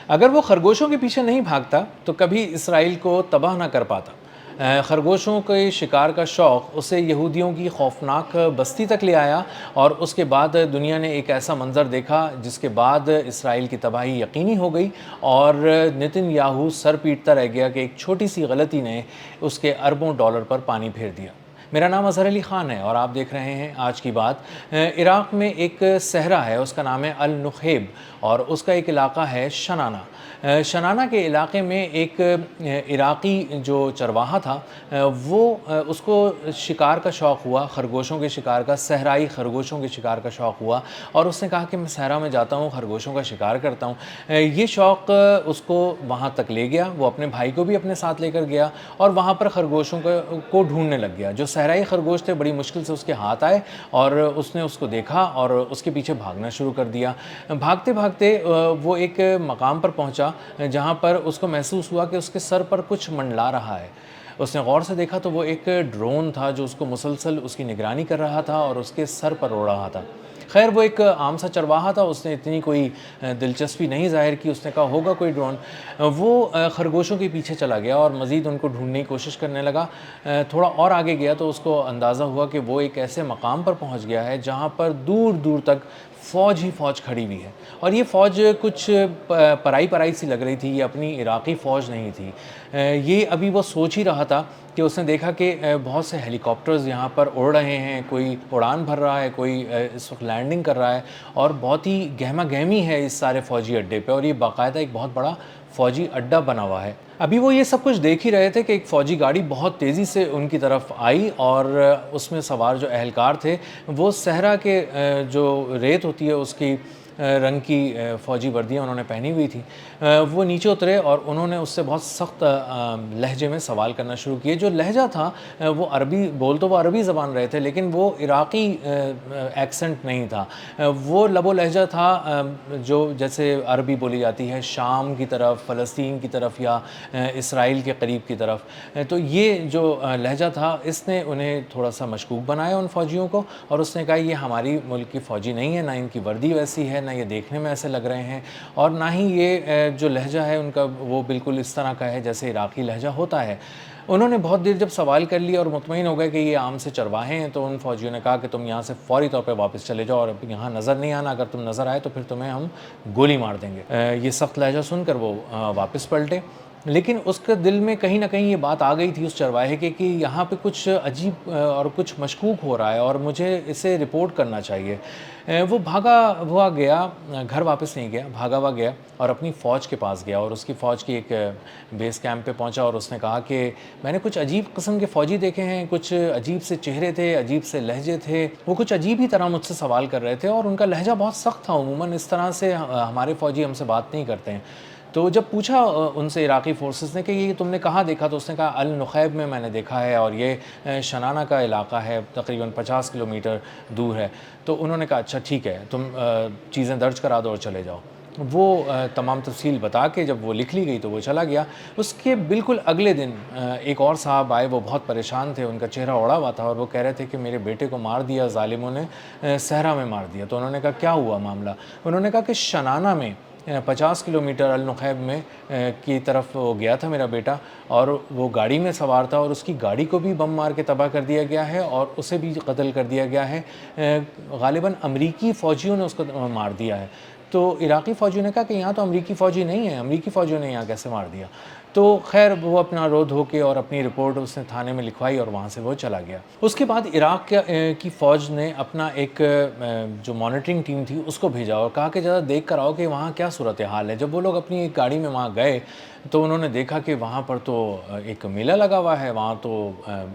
اگر وہ خرگوشوں کے پیچھے نہیں بھاگتا تو کبھی اسرائیل کو تباہ نہ کر پاتا۔ خرگوشوں کے شکار کا شوق اسے یہودیوں کی خوفناک بستی تک لے آیا، اور اس کے بعد دنیا نے ایک ایسا منظر دیکھا جس کے بعد اسرائیل کی تباہی یقینی ہو گئی، اور نتن یاہو سر پیٹتا رہ گیا کہ ایک چھوٹی سی غلطی نے اس کے اربوں ڈالر پر پانی پھیر دیا۔ میرا نام اظہر علی خان ہے اور آپ دیکھ رہے ہیں آج کی بات۔ عراق میں ایک صحرا ہے، اس کا نام ہے النخیب، اور اس کا ایک علاقہ ہے شنانہ۔ شنانہ کے علاقے میں ایک عراقی جو چرواہا تھا، وہ اس کو شکار کا شوق ہوا، خرگوشوں کے شکار کا، صحرائی خرگوشوں کے شکار کا شوق ہوا، اور اس نے کہا کہ میں صحرا میں جاتا ہوں، خرگوشوں کا شکار کرتا ہوں۔ یہ شوق اس کو وہاں تک لے گیا، وہ اپنے بھائی کو بھی اپنے ساتھ لے کر گیا اور وہاں پر خرگوشوں کو ڈھونڈنے لگ گیا۔ جو صحرائی خرگوش تھے بڑی مشکل سے اس کے ہاتھ آئے، اور اس نے اس کو دیکھا اور اس کے پیچھے بھاگنا شروع کر دیا۔ بھاگتے بھاگتے وہ ایک مقام پر پہنچا جہاں پر اس کو محسوس ہوا کہ اس کے سر پر کچھ منڈلا رہا ہے۔ اس نے غور سے دیکھا تو وہ ایک ڈرون تھا جو اس کو مسلسل اس کی نگرانی کر رہا تھا اور اس کے سر پر اڑ رہا تھا۔ خیر وہ ایک عام سا چرواہا تھا، اس نے اتنی کوئی دلچسپی نہیں ظاہر کی، اس نے کہا ہوگا کوئی ڈرون۔ وہ خرگوشوں کے پیچھے چلا گیا اور مزید ان کو ڈھونڈنے کی کوشش کرنے لگا۔ تھوڑا اور آگے گیا تو اس کو اندازہ ہوا کہ وہ ایک ایسے مقام پر پہنچ گیا ہے جہاں پر دور دور تک فوج ہی فوج کھڑی ہوئی ہے، اور یہ فوج کچھ پرائی سی لگ رہی تھی، یہ اپنی عراقی فوج نہیں تھی۔ یہ ابھی وہ سوچ ہی رہا تھا کہ اس نے دیکھا کہ بہت سے ہیلی کاپٹرز یہاں پر اڑ رہے ہیں، کوئی اڑان بھر رہا ہے، کوئی اس وقت لینڈنگ کر رہا ہے، اور بہت ہی گہما گہمی ہے اس سارے فوجی اڈے پہ، اور یہ باقاعدہ ایک بہت بڑا فوجی اڈا بنا ہوا ہے۔ ابھی وہ یہ سب کچھ دیکھ ہی رہے تھے کہ ایک فوجی گاڑی بہت تیزی سے ان کی طرف آئی، اور اس میں سوار جو اہلکار تھے وہ صحرا کے جو ریت ہوتی ہے اس کی رنگ کی فوجی وردیاں انہوں نے پہنی ہوئی تھی۔ وہ نیچے اترے اور انہوں نے اس سے بہت سخت لہجے میں سوال کرنا شروع کیے۔ جو لہجہ تھا وہ عربی وہ عربی زبان رہے تھے، لیکن وہ عراقی ایکسنٹ نہیں تھا، وہ لب و لہجہ تھا جو جیسے عربی بولی جاتی ہے شام کی طرف، فلسطین کی طرف، یا اسرائیل کے قریب کی طرف۔ تو یہ جو لہجہ تھا اس نے انہیں تھوڑا سا مشکوک بنایا ان فوجیوں کو، اور اس نے کہا یہ ہماری ملک کی فوجی نہیں ہے، نہ ان کی وردی ویسی ہے، نہ یہ دیکھنے میں ایسے لگ رہے ہیں، اور نہ ہی یہ جو لہجہ ہے ان کا وہ بالکل اس طرح کا ہے جیسے عراقی لہجہ ہوتا ہے۔ انہوں نے بہت دیر جب سوال کر لیا اور مطمئن ہو گئے کہ یہ عام سے چرواہے ہیں، تو ان فوجیوں نے کہا کہ تم یہاں سے فوری طور پہ واپس چلے جاؤ اور یہاں نظر نہیں آنا، اگر تم نظر آئے تو پھر تمہیں ہم گولی مار دیں گے۔ یہ سخت لہجہ سن کر وہ واپس پلٹے، لیکن اس کے دل میں کہیں نہ کہیں یہ بات آ گئی تھی اس چرواہے کے کہ یہاں پہ کچھ عجیب اور کچھ مشکوک ہو رہا ہے اور مجھے اسے رپورٹ کرنا چاہیے۔ وہ بھاگا ہوا گیا، گھر واپس نہیں گیا، بھاگا ہوا گیا اور اپنی فوج کے پاس گیا، اور اس کی فوج کی ایک بیس کیمپ پہ پہنچا، اور اس نے کہا کہ میں نے کچھ عجیب قسم کے فوجی دیکھے ہیں، کچھ عجیب سے چہرے تھے، عجیب سے لہجے تھے، وہ کچھ عجیب ہی طرح مجھ سے سوال کر رہے تھے، اور ان کا لہجہ بہت سخت تھا، عموماً اس طرح سے ہمارے فوجی ہم سے بات نہیں کرتے ہیں۔ تو جب پوچھا ان سے عراقی فورسز نے کہ یہ تم نے کہاں دیکھا، تو اس نے کہا النخیب میں نے دیکھا ہے، اور یہ شنانہ کا علاقہ ہے، تقریباً 50 کلومیٹر دور ہے۔ تو انہوں نے کہا اچھا ٹھیک ہے، تم چیزیں درج کرا دو اور چلے جاؤ۔ وہ تمام تفصیل بتا کے جب وہ لکھ لی گئی تو وہ چلا گیا۔ اس کے بالکل اگلے دن ایک اور صاحب آئے، وہ بہت پریشان تھے، ان کا چہرہ اڑا ہوا تھا، اور وہ کہہ رہے تھے کہ میرے بیٹے کو مار دیا ظالموں نے، صحرا میں مار دیا۔ تو انہوں نے کہا کیا ہوا معاملہ؟ انہوں نے کہا کہ شنانہ میں 50 کلومیٹر النخیب میں کی طرف وہ گیا تھا میرا بیٹا، اور وہ گاڑی میں سوار تھا، اور اس کی گاڑی کو بھی بم مار کے تباہ کر دیا گیا ہے اور اسے بھی قتل کر دیا گیا ہے۔ غالباً امریکی فوجیوں نے اس کو مار دیا ہے۔ تو عراقی فوجیوں نے کہا کہ یہاں تو امریکی فوجی نہیں ہے، امریکی فوجیوں نے یہاں کیسے مار دیا؟ تو خیر وہ اپنا رو دھو کے اور اپنی رپورٹ اس نے تھانے میں لکھوائی اور وہاں سے وہ چلا گیا۔ اس کے بعد عراق کی فوج نے اپنا ایک جو مانیٹرنگ ٹیم تھی اس کو بھیجا اور کہا کہ ذرا دیکھ کر آؤ کہ وہاں کیا صورتحال ہے۔ جب وہ لوگ اپنی ایک گاڑی میں وہاں گئے تو انہوں نے دیکھا کہ وہاں پر تو ایک میلہ لگا ہوا ہے، وہاں تو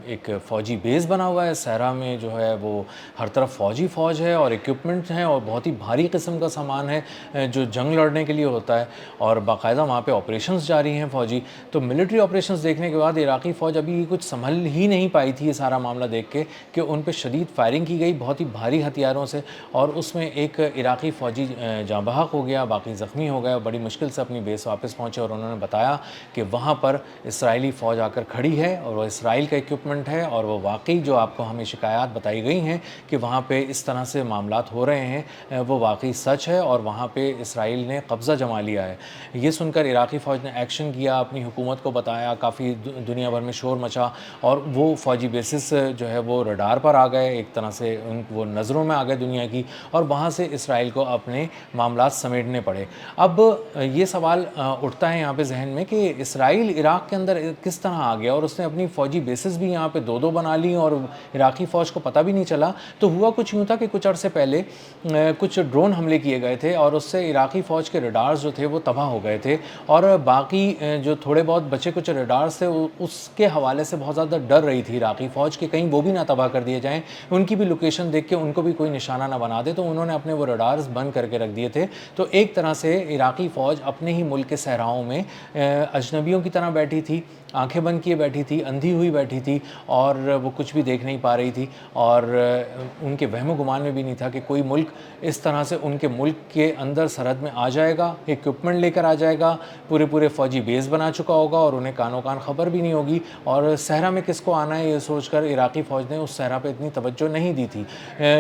ایک فوجی بیس بنا ہوا ہے، صحرا میں جو ہے وہ ہر طرف فوج ہے اور ایکوپمنٹ ہیں اور بہت ہی بھاری قسم کا سامان ہے جو جنگ لڑنے کے لیے ہوتا ہے، اور باقاعدہ وہاں پہ آپریشنز جاری ہیں فوجی۔ تو ملٹری آپریشنز دیکھنے کے بعد عراقی فوج ابھی کچھ سنبھل ہی نہیں پائی تھی یہ سارا معاملہ دیکھ کے کہ ان پہ شدید فائرنگ کی گئی بہت ہی بھاری ہتھیاروں سے، اور اس میں ایک عراقی فوجی جاں بحق ہو گیا، باقی زخمی ہو گیا، بڑی مشکل سے اپنی بیس واپس پہنچے، اور انہوں نے بتایا کہ وہاں پر اسرائیلی فوج آ کر کھڑی ہے اور وہ اسرائیل کا ایکوپمنٹ ہے، اور وہ واقعی جو آپ کو ہمیں شکایات بتائی گئی ہیں کہ وہاں پہ اس طرح سے معاملات ہو رہے ہیں وہ واقعی سچ ہے، اور وہاں پہ اسرائیل نے قبضہ جما لیا ہے۔ یہ سن کر عراقی فوج نے ایکشن کیا، اپنی حکومت کو بتایا، کافی دنیا بھر میں شور مچا، اور وہ فوجی بیسز جو ہے وہ رڈار پر آ گئے، ایک طرح سے وہ نظروں میں آ گئے دنیا کی، اور وہاں سے اسرائیل کو اپنے معاملات سمیٹنے پڑے۔ اب یہ سوال اٹھتا ہے یہاں پہ ذہن میں کہ اسرائیل عراق کے اندر کس طرح آ گیا، اور اس نے اپنی فوجی بیسز بھی یہاں پہ دو بنا لی اور عراقی فوج کو پتہ بھی نہیں چلا۔ تو ہوا کچھ یوں تھا کہ کچھ عرصے پہلے کچھ ڈرون حملے کیے گئے تھے، اور اس سے عراقی فوج کے ریڈارز جو تھے وہ تباہ ہو گئے تھے، اور باقی جو تھوڑے بہت بچے کچھ ریڈارز تھے اس کے حوالے سے بہت زیادہ ڈر رہی تھی عراقی فوج کہ کہیں وہ بھی نہ تباہ کر دیے جائیں، ان کی بھی لوکیشن دیکھ کے ان کو بھی کوئی نشانہ نہ بنا دے، تو انہوں نے اپنے وہ ریڈارز بند کر کے رکھ دیے تھے۔ تو ایک طرح سے عراقی فوج اپنے ہی ملک کے صحراؤں میں اجنبیوں کی طرح بیٹھی تھی، آنکھیں بند کیے بیٹھی تھی، اندھی ہوئی بیٹھی تھی، اور وہ کچھ بھی دیکھ نہیں پا رہی تھی، اور ان کے وہم و گمان میں بھی نہیں تھا کہ کوئی ملک اس طرح سے ان کے ملک کے اندر سرحد میں آ جائے گا، ایکوپمنٹ لے کر آ جائے گا، پورے فوجی بیس بنا چکا ہوگا، اور انہیں کانوں کان خبر بھی نہیں ہوگی، اور صحرا میں کس کو آنا ہے یہ سوچ کر عراقی فوج نے اس صحرا پہ اتنی توجہ نہیں دی تھی۔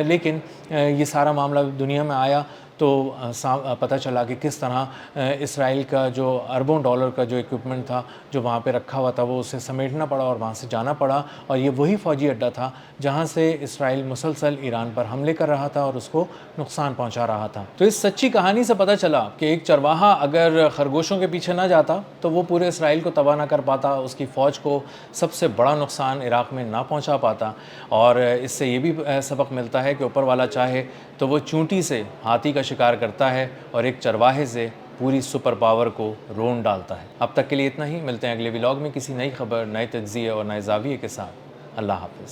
لیکن یہ سارا معاملہ دنیا میں آیا تو پتہ چلا کہ کس طرح اسرائیل کا جو اربوں ڈالر کا جو ایکوپمنٹ تھا جو وہاں پہ رکھا ہوا تھا وہ اسے سمیٹنا پڑا اور وہاں سے جانا پڑا، اور یہ وہی فوجی اڈہ تھا جہاں سے اسرائیل مسلسل ایران پر حملے کر رہا تھا اور اس کو نقصان پہنچا رہا تھا۔ تو اس سچی کہانی سے پتہ چلا کہ ایک چرواہا اگر خرگوشوں کے پیچھے نہ جاتا تو وہ پورے اسرائیل کو تباہ نہ کر پاتا، اس کی فوج کو سب سے بڑا نقصان عراق میں نہ پہنچا پاتا، اور اس سے یہ بھی سبق ملتا ہے کہ اوپر والا چاہے تو وہ چونٹی سے ہاتھی کا شکار کرتا ہے اور ایک چرواہے سے پوری سپر پاور کو رون ڈالتا ہے۔ اب تک کے لیے اتنا ہی، ملتے ہیں اگلے ولاگ میں کسی نئی خبر، نئے تجزیے اور نئے زاویے کے ساتھ۔ اللہ حافظ۔